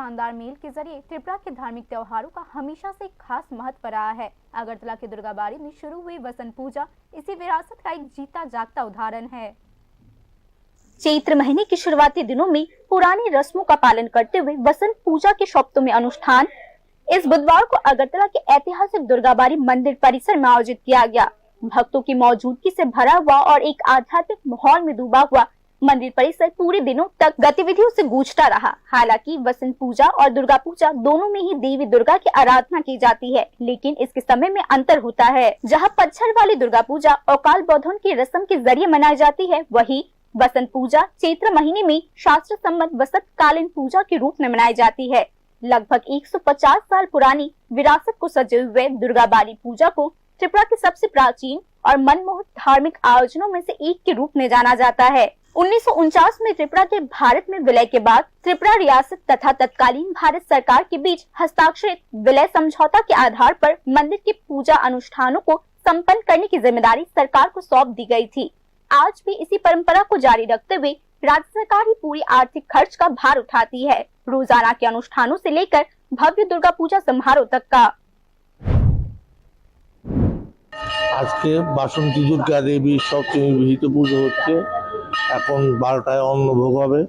शानदार मेल के जरिए त्रिपुरा के धार्मिक त्योहारों का हमेशा से खास महत्व रहा है। अगरतला के दुर्गाबाड़ी में शुरू हुई वसंत पूजा इसी विरासत का एक जीता जागता उदाहरण है। चैत्र महीने के शुरुआती दिनों में पुरानी रस्मों का पालन करते हुए वसंत पूजा के शब्दों में अनुष्ठान इस बुधवार को अगरतला के ऐतिहासिक दुर्गाबाड़ी मंदिर परिसर में आयोजित किया गया। भक्तों की मौजूदगी से भरा हुआ और एक आध्यात्मिक माहौल में डूबा हुआ मंदिर परिसर पूरे दिनों तक गतिविधियों से गूंजता रहा। हालांकि वसंत पूजा और दुर्गा पूजा दोनों में ही देवी दुर्गा की आराधना की जाती है, लेकिन इसके समय में अंतर होता है। जहां पतझड़ वाली दुर्गा पूजा अकाल बोधन की रस्म के जरिए मनाई जाती है, वही वसंत पूजा चैत्र महीने में शास्त्र सम्मत वसंत कालीन पूजा के रूप में मनाई जाती है। लगभग 150 साल पुरानी विरासत को सजे हुए दुर्गाबाड़ी पूजा को त्रिपुरा के सबसे प्राचीन और मनमोहक धार्मिक आयोजनों में से एक के रूप में जाना जाता है। 1949 में त्रिपुरा के भारत में विलय के बाद त्रिपुरा रियासत तथा तत्कालीन भारत सरकार के बीच हस्ताक्षरित विलय समझौता के आधार पर मंदिर के पूजा अनुष्ठानों को संपन्न करने की जिम्मेदारी सरकार को सौंप दी गई थी। आज भी इसी परंपरा को जारी रखते हुए राज्य सरकार ही पूरी आर्थिक खर्च का भार उठाती है, रोजाना के अनुष्ठानों से लेकर भव्य दुर्गा पूजा समारोह तक का। আজকে বাসন্তী দুর্গা দেবীর সপ্তমী বিহিত পুজো হচ্ছে। এখন 12টায় অন্নভোগ হবে,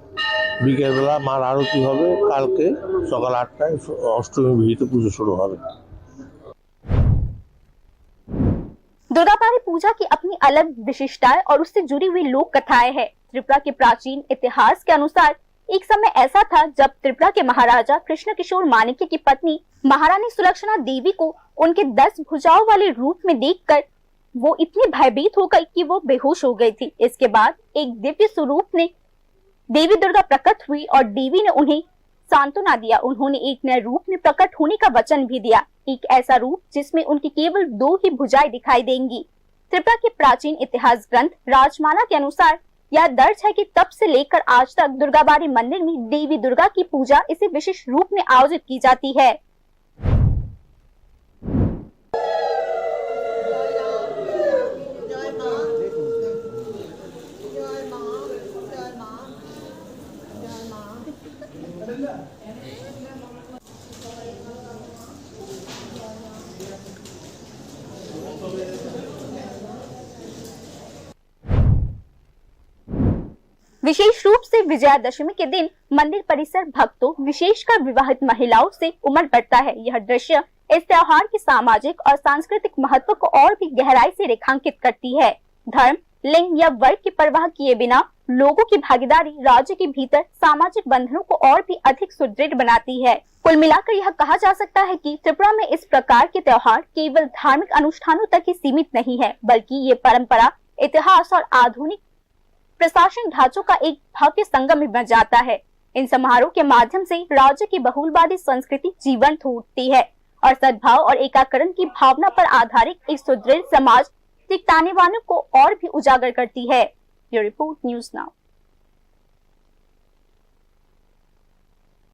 বিকেলবেলা মার আরতি হবে, কালকে সকাল 8টায় অষ্টমী বিহিত পুজো শুরু হবে। दुर्गाबाड़ी पूजा की अपनी अलग विशिष्टताएं और उससे जुड़ी हुई लोक कथाएं हैं। त्रिपुरा के प्राचीन इतिहास के अनुसार एक समय ऐसा था जब त्रिपुरा के महाराजा कृष्ण किशोर माणिक्य की पत्नी महारानी सुलक्षणा देवी को उनके 10 भुजाओं वाले रूप में देखकर वो इतनी भयभीत हो गई कि वो बेहोश हो गई थी। इसके बाद एक दिव्य स्वरूप में देवी दुर्गा प्रकट हुई और देवी ने उन्हें सांत्वना दिया। उन्होंने एक नए रूप में प्रकट होने का वचन भी दिया, एक ऐसा रूप जिसमें उनकी केवल 2 ही भुजाएं दिखाई देंगी। त्रिपुरा के प्राचीन इतिहास ग्रंथ राजमाला के अनुसार यह दर्ज है कि तब से लेकर आज तक दुर्गाबाड़ी मंदिर में देवी दुर्गा की पूजा इसी विशिष्ट रूप में आयोजित की जाती है। विशेष रूप से विजयादशमी के दिन मंदिर परिसर भक्तों विशेषकर विवाहित महिलाओं से उमड़ पड़ता है। यह दृश्य इस त्योहार के सामाजिक और सांस्कृतिक महत्व को और भी गहराई से रेखांकित करती है। धर्म, लिंग या वर्ग की परवाह किए बिना लोगों की भागीदारी राज्य के भीतर सामाजिक बंधनों को और भी अधिक सुदृढ़ बनाती है। कुल मिलाकर यह कहा जा सकता है कि त्रिपुरा में इस प्रकार के त्योहार केवल धार्मिक अनुष्ठानों तक ही सीमित नहीं है, बल्कि ये परंपरा, इतिहास और आधुनिक प्रशासन ढांचों का एक भव्य संगम बन जाता है। इन समारोह के माध्यम से राज्य की बहुलवादी संस्कृति जीवंत हो उठती है और सद्भाव और एकाकरण की भावना पर आधारित एक सुदृढ़ समाज दिखताने वालों को और भी उजागर करती है। ये रिपोर्ट न्यूज़ नाउ।